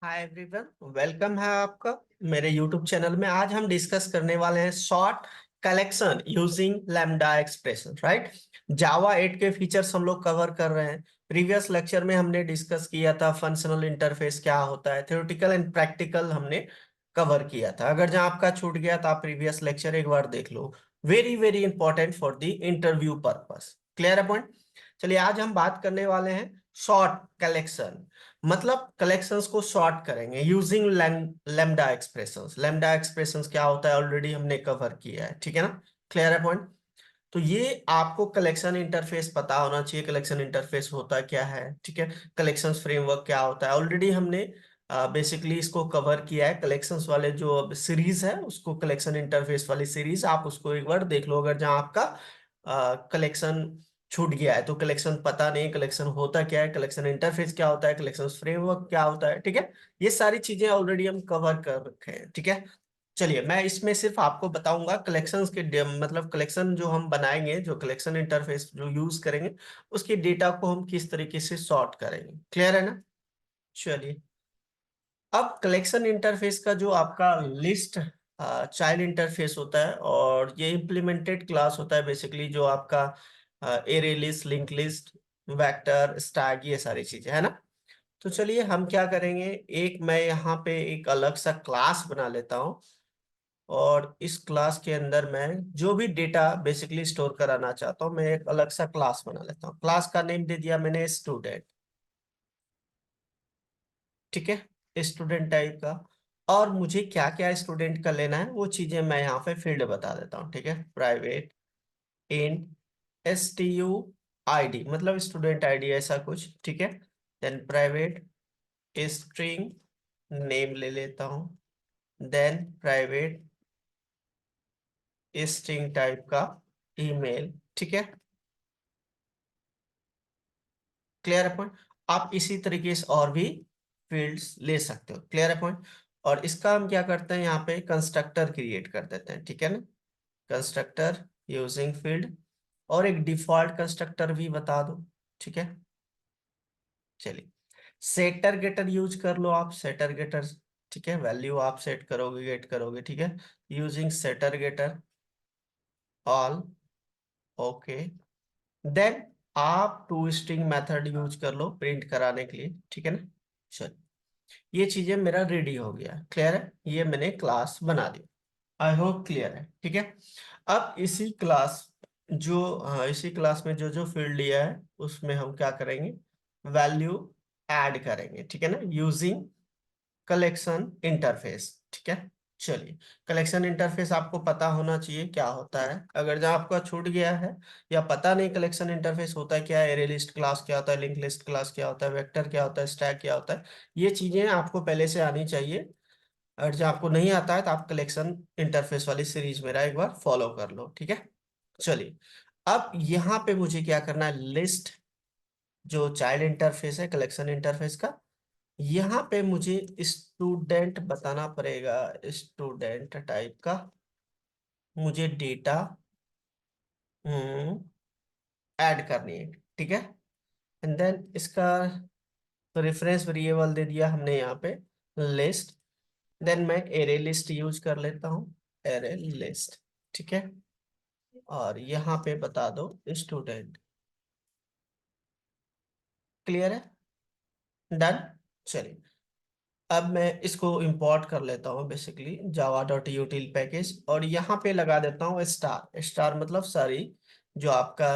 Hi everyone, welcome है आपका मेरे यूट्यूब चैनल में। आज हम डिस्कस करने वाले हैं sort collection using lambda expression, right. Java 8 के फीचर्स हम लोग कवर कर रहे हैं। प्रीवियस लेक्चर में हमने डिस्कस किया था फंक्शनल इंटरफेस क्या होता है, थ्योरेटिकल एंड प्रैक्टिकल हमने कवर किया था। अगर जहां आपका छूट गया तो आप प्रीवियस लेक्चर एक बार देख लो। Very very important for the interview purpose. Clear है पॉइंट। चलिए, आज हम बात करने वाले हैं शॉर्ट कलेक्शन, मतलब कलेक्शंस को सॉर्ट करेंगे using lambda expressions. Lambda expressions क्या होता है ऑलरेडी हमने कवर किया है, ठीक है ना। क्लियर है पॉइंट। तो ये आपको कलेक्शन इंटरफेस पता होना चाहिए। कलेक्शन इंटरफेस होता क्या है, ठीक है। कलेक्शंस फ्रेमवर्क क्या होता है, ऑलरेडी हमने बेसिकली इसको कवर किया है। कलेक्शंस वाले जो अब सीरीज है उसको, कलेक्शन इंटरफेस वाली सीरीज, आप उसको एक बार देख लो। अगर जहां आपका कलेक्शन छूट गया है तो कलेक्शन पता नहीं, कलेक्शन होता क्या है, कलेक्शन इंटरफेस क्या होता है, कलेक्शन फ्रेमवर्क क्या होता है, ठीक है। ये सारी चीजें ऑलरेडी हम कवर कर रखे हैं, ठीक है। चलिए, मैं इसमें सिर्फ आपको बताऊंगा कलेक्शंस के मतलब कलेक्शन जो हम बनाएंगे, जो कलेक्शन इंटरफेस जो यूज करेंगे, उसके डेटा को हम किस तरीके से सॉर्ट करेंगे। क्लियर है ना। चलिए, अब कलेक्शन इंटरफेस का जो आपका लिस्ट चाइल्ड इंटरफेस होता है, और ये इम्प्लीमेंटेड क्लास होता है बेसिकली, जो आपका array list, link list, vector, Stag, ये सारी चीजें है ना। तो चलिए, हम क्या करेंगे, एक मैं यहाँ पे एक अलग सा क्लास बना लेता हूँ, और इस क्लास के अंदर मैं जो भी डेटा बेसिकली स्टोर कराना चाहता हूँ, मैं एक अलग सा क्लास बना लेता हूँ। क्लास का नेम दे दिया मैंने स्टूडेंट, ठीक है, स्टूडेंट टाइप का। और मुझे क्या क्या स्टूडेंट का लेना है वो चीजें मैं यहाँ पे फील्ड बता देता हूँ, ठीक है। प्राइवेट इन STU ID, मतलब स्टूडेंट आईडी ऐसा कुछ, ठीक है। देन प्राइवेट स्ट्रिंग नेम ले लेता हूँ। देन प्राइवेट स्ट्रिंग टाइप का ईमेल, ठीक है। क्लियर है पॉइंट। आप इसी तरीके से और भी फील्ड्स ले सकते हो। क्लियर है पॉइंट। और इसका हम क्या करते हैं, यहाँ पे कंस्ट्रक्टर क्रिएट कर देते हैं, ठीक है ना। कंस्ट्रक्टर यूजिंग फील्ड, और एक डिफॉल्ट कंस्ट्रक्टर भी बता दो, ठीक है। चलिए, सेटर गेटर यूज कर लो आप, सेटर गेटर, ठीक है। वैल्यू आप सेट करोगे, गेट करोगे, ठीक है, using setter getter all. Okay. Then आप टू स्ट्रिंग मेथड यूज कर लो प्रिंट कराने के लिए, ठीक है ना। चलो, ये चीजें मेरा रेडी हो गया। क्लियर है, ये मैंने क्लास बना दी। आई होप क्लियर है, ठीक है। अब इसी क्लास जो इसी क्लास में जो जो फील्ड लिया है उसमें हम क्या करेंगे, वैल्यू ऐड करेंगे, ठीक है ना, यूजिंग कलेक्शन इंटरफेस, ठीक है। चलिए, कलेक्शन इंटरफेस आपको पता होना चाहिए क्या होता है। अगर जहाँ आपका छूट गया है या पता नहीं कलेक्शन इंटरफेस होता है क्या है, एरे लिस्ट क्लास क्या होता है, लिंक लिस्ट क्लास क्या होता है, वेक्टर क्या होता है, स्टैक क्या होता है, ये चीजें आपको पहले से आनी चाहिए। अगर जो आपको नहीं आता है तो आप कलेक्शन इंटरफेस वाली सीरीज मेरा एक बार फॉलो कर लो, ठीक है। चलिए, अब यहाँ पे मुझे क्या करना है, लिस्ट जो चाइल्ड इंटरफेस है कलेक्शन इंटरफेस का, यहाँ पे मुझे स्टूडेंट बताना पड़ेगा। स्टूडेंट टाइप का मुझे डेटा ऐड करनी है, ठीक है। एंड देन इसका रेफरेंस वेरिएबल दे दिया हमने यहाँ पे, लिस्ट। देन मैं एरे लिस्ट यूज कर लेता हूँ, एरे लिस्ट, ठीक है। और यहाँ पे बता दो स्टूडेंट। क्लियर है, डन। चलिए, अब मैं इसको इंपोर्ट कर लेता हूँ बेसिकली जावा डॉट यूटिल पैकेज, और यहाँ पे लगा देता हूँ स्टार। स्टार मतलब सारी जो आपका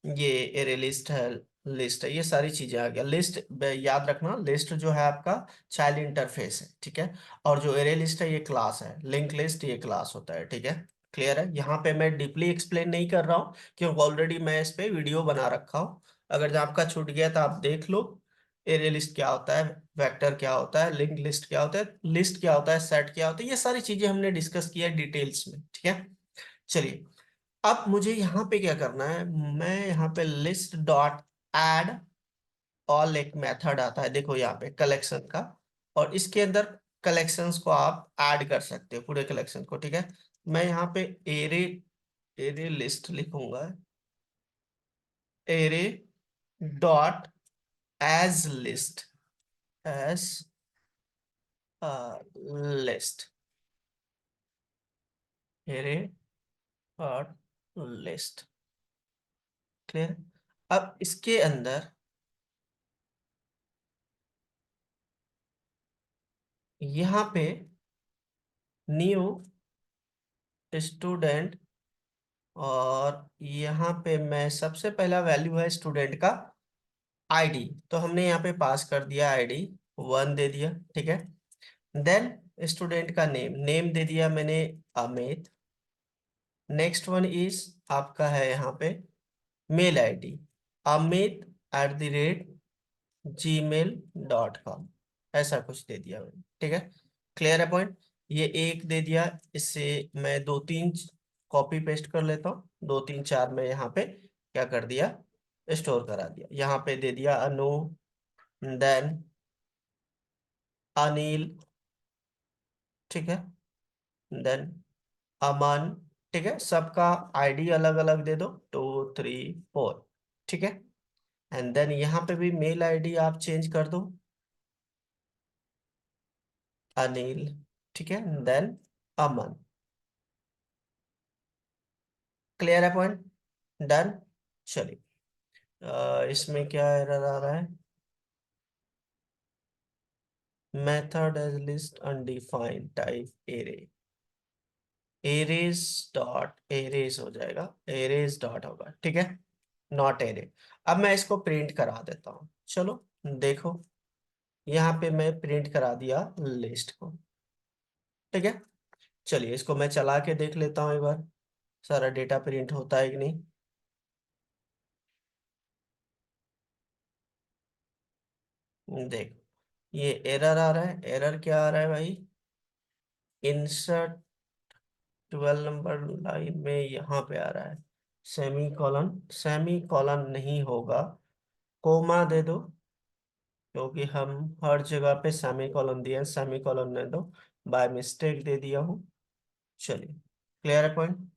ये एरे लिस्ट है, लिस्ट है, ये सारी चीजें आ गया। लिस्ट याद रखना, लिस्ट जो है आपका चाइल्ड इंटरफेस है, ठीक है। और जो एरे लिस्ट है ये क्लास है, लिंक लिस्ट ये क्लास होता है, ठीक है। क्लियर है। यहाँ पे मैं डीपली एक्सप्लेन नहीं कर रहा हूँ क्योंकि ऑलरेडी मैं इस पे वीडियो बना रखा हूँ। अगर जो आपका छूट गया तो आप देख लो। एरे लिस्ट क्या होता है, वेक्टर क्या होता है, लिंक लिस्ट क्या होता है, लिस्ट क्या होता है, सेट क्या होता है, ये सारी चीजें हमने डिस्कस किया डिटेल्स में, ठीक है। चलिए, अब मुझे यहाँ पे क्या करना है, मैं यहाँ पे लिस्ट डॉट एड ऑल एक मेथड आता है, देखो यहाँ पे कलेक्शन का, और इसके अंदर कलेक्शंस को आप ऐड कर सकते हो, पूरे कलेक्शन को, ठीक है। मैं यहाँ पे एरे एरे लिस्ट लिखूंगा, array dot as list, as list, array और लिस्ट। क्लियर। अब इसके अंदर यहाँ पे न्यू स्टूडेंट, और यहाँ पे मैं सबसे पहला वैल्यू है स्टूडेंट का आईडी, तो हमने यहाँ पे पास कर दिया आईडी 1 दे दिया, ठीक है। देन स्टूडेंट का नेम, नेम दे दिया मैंने अमित। नेक्स्ट वन इज आपका है यहाँ पे मेल आईडी amit@gmail.com, ऐसा कुछ दे दिया मैंने, ठीक है। क्लियर है पॉइंट। ये एक दे दिया। इससे मैं दो तीन कॉपी पेस्ट कर लेता हूँ, दो तीन चार में यहाँ पे क्या कर दिया, स्टोर करा दिया। यहाँ पे दे दिया अनु, देन अनिल, ठीक है, देन अमन, ठीक है। सबका आईडी अलग अलग दे दो, 2 3 4, ठीक है। एंड देन यहाँ पे भी मेल आईडी आप चेंज कर दो, अनिल, ठीक है, देन अमन। क्लियर है पॉइंट। डन। चलिए, इसमें क्या एरर आ रहा है, method as list undefined type array, arrays dot arrays हो जाएगा, एरेज डॉट होगा, ठीक है, नॉट एरे। अब मैं इसको प्रिंट करा देता हूँ, चलो देखो। यहाँ पे मैं प्रिंट करा दिया लिस्ट को, ठीक है। चलिए इसको मैं चला के देख लेता हूँ एक बार, सारा डेटा प्रिंट होता है कि नहीं। देखो, ये एरर आ रहा है। एरर क्या आ रहा है भाई, इंसर्ट 12 नंबर लाइन में यहाँ पे आ रहा है सेमी कॉलन, सेमी कॉलन नहीं होगा, कोमा दे दो, क्योंकि हम हर जगह पे सेमी कॉलन दिए, सेमी कॉलन दे दो, बाय मिस्टेक दे दिया हूँ। चलिए, क्लियर है पॉइंट।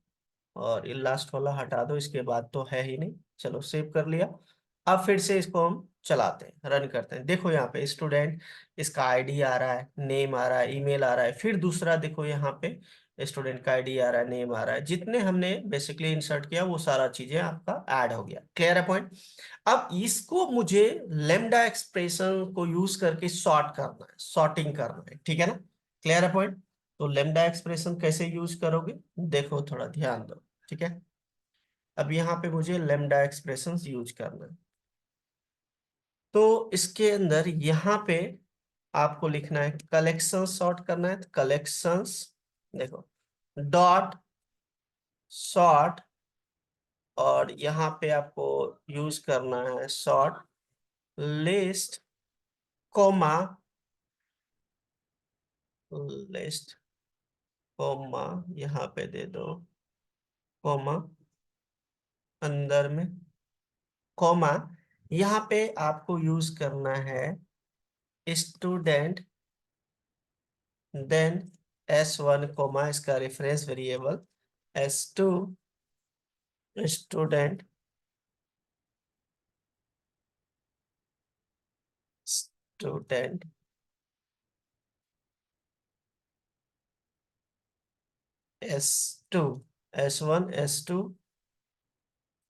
और ये लास्ट वाला हटा दो, इसके बाद तो है ही नहीं। चलो सेव कर लिया। अब फिर से इसको हम चलाते हैं, रन करते हैं। देखो यहाँ पे स्टूडेंट, इसका आईडी आ रहा है, नेम आ रहा है, ईमेल आ रहा है। फिर दूसरा देखो यहाँ पे स्टूडेंट का आईडी आ रहा है, नेम आ रहा है। जितने हमने बेसिकली इंसर्ट किया वो सारा चीजें आपका ऐड हो गया। क्लियर है पॉइंट। अब इसको मुझे लेमडा एक्सप्रेशन को यूज करके सॉर्ट करना है, सॉर्टिंग करना है, ठीक है ना। क्लियर है पॉइंट। तो लेमडा एक्सप्रेशन कैसे यूज करोगे, देखो थोड़ा ध्यान दो, ठीक है। अब यहाँ पे मुझे लेमडा एक्सप्रेशन यूज करना है, तो इसके अंदर यहाँ पे आपको लिखना है कलेक्शन, सॉर्ट करना है, कलेक्शंस, देखो डॉट सॉर्ट, और यहाँ पे आपको यूज करना है sort list, comma, list, comma, यहाँ पे दे दो कोमा, अंदर में कोमा, यहाँ पे आपको यूज करना है स्टूडेंट, देन S1 कोमा, इसका reference variable S2 student, student S2, S1 S2।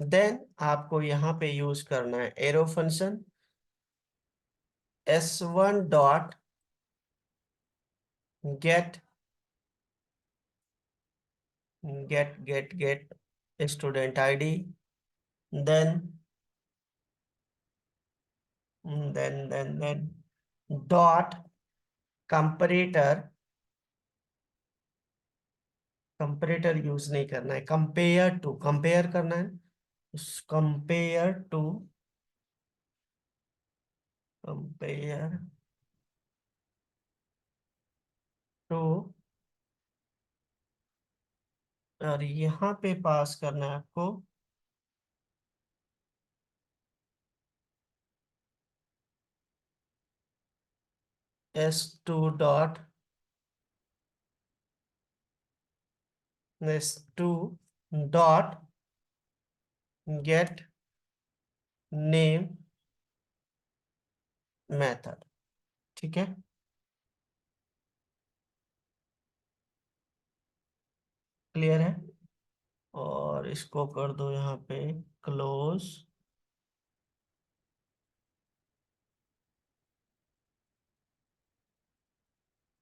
Then आपको यहाँ पे यूज करना है arrow function S1 dot get, get student ID, then then dot comparator, comparator use नहीं करना है, कंपेयर टू, कंपेयर करना है, कंपेयर टू, कंपेयर टू, और यहाँ पे पास करना है आपको S2 dot, S2 dot get name method, ठीक है। क्लियर है। और इसको कर दो यहाँ पे close.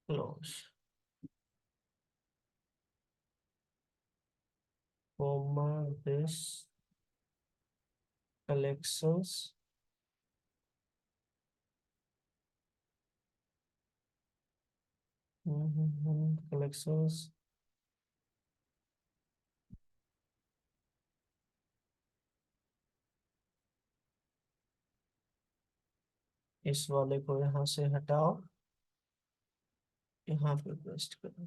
Close comma this collections collections इस वाले को यहाँ से हटाओ, यहाँ पे पेस्ट करो।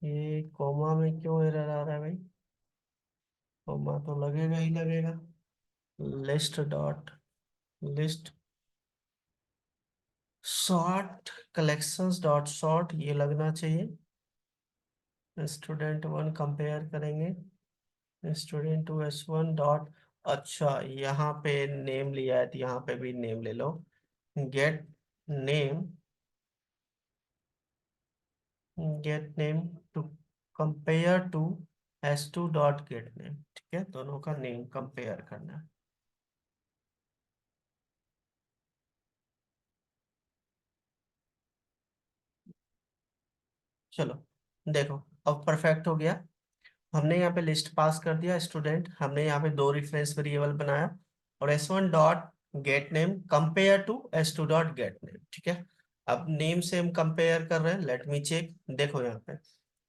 ये कॉमा में क्यों एरर आ रहा है भाई? कॉमा तो लगेगा ही लगेगा। List dot list sort collections dot sort ये लगना चाहिए। स्टूडेंट वन कंपेयर करेंगे स्टूडेंट टू S1 डॉट। अच्छा यहाँ पे नेम लिया है तो यहाँ पे भी नेम ले लो। Get name, get name to compare to S2 dot get name. ठीक है, दोनों का नेम कंपेयर करना है। चलो देखो, अब परफेक्ट हो गया। हमने यहाँ पे लिस्ट पास कर दिया स्टूडेंट, हमने यहाँ पे दो रेफरेंस वेरिएबल बनाया, और S1 dot get name compare to S2 dot get name. ठीक है, अब नेम से हम कंपेयर कर रहे हैं, लेट मी चेक। देखो यहाँ पे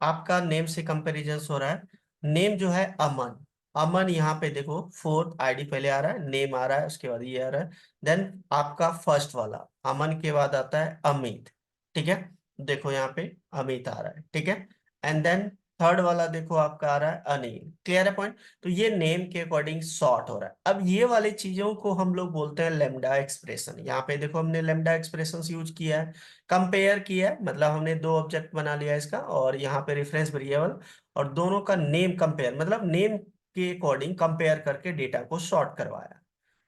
आपका नेम से कंपेरिजन हो रहा है। नेम जो है अमन, अमन यहाँ पे देखो फोर्थ आईडी पहले आ रहा है, नेम आ रहा है, उसके बाद ये आ रहा है। देन आपका फर्स्ट वाला अमन के बाद आता है अमित। ठीक है, देखो यहाँ पे अमित आ रहा है। ठीक है, एंड देन थर्ड वाला देखो आपका आ रहा है अनिल। क्लियर है पॉइंट? तो ये नेम के अकॉर्डिंग सॉर्ट हो रहा है। अब ये वाली चीजों को हम लोग बोलते हैं लेमडा एक्सप्रेशन। यहाँ पे देखो हमने लेमडा एक्सप्रेशन यूज किया है, कंपेयर किया है, मतलब हमने दो ऑब्जेक्ट बना लिया इसका, और यहाँ पे रेफरेंस वेरिएबल, और दोनों का नेम कंपेयर, मतलब नेम के अकॉर्डिंग कंपेयर करके डेटा को सॉर्ट करवाया।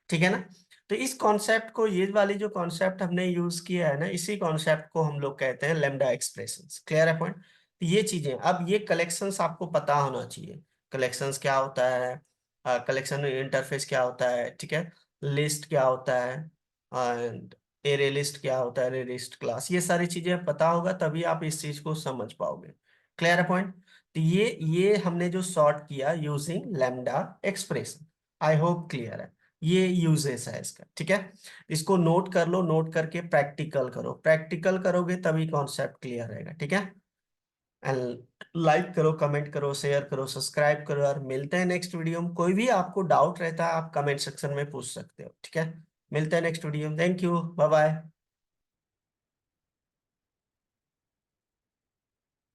ठीक है ना? तो इस कॉन्सेप्ट को, ये वाली जो कॉन्सेप्ट हमने यूज किया है ना, इसी कॉन्सेप्ट को हम लोग कहते हैं लेमडा एक्सप्रेशंस। क्लियर है पॉइंट? तो ये चीजें, अब ये कलेक्शंस आपको पता होना चाहिए। कलेक्शंस क्या होता है, कलेक्शन इंटरफेस क्या होता है, ठीक है, लिस्ट क्या होता है, एंड एरे लिस्ट क्या होता है, एरे लिस्ट क्लास, ये सारी चीजें पता होगा तभी आप इस चीज को समझ पाओगे। क्लियर है पॉइंट? तो ये हमने जो सॉर्ट किया using lambda expression, I hope clear है। ये यूजेस है इसका। ठीक है, इसको नोट कर लो, नोट करके प्रैक्टिकल करो, प्रैक्टिकल करोगे तभी कॉन्सेप्ट क्लियर रहेगा। ठीक है, एंड लाइक करो, कमेंट करो, शेयर करो, सब्सक्राइब करो, और मिलते हैं नेक्स्ट वीडियो में। कोई भी आपको डाउट रहता है आप कमेंट सेक्शन में पूछ सकते हो। ठीक है, मिलते हैं नेक्स्ट वीडियो में। Thank you, bye bye.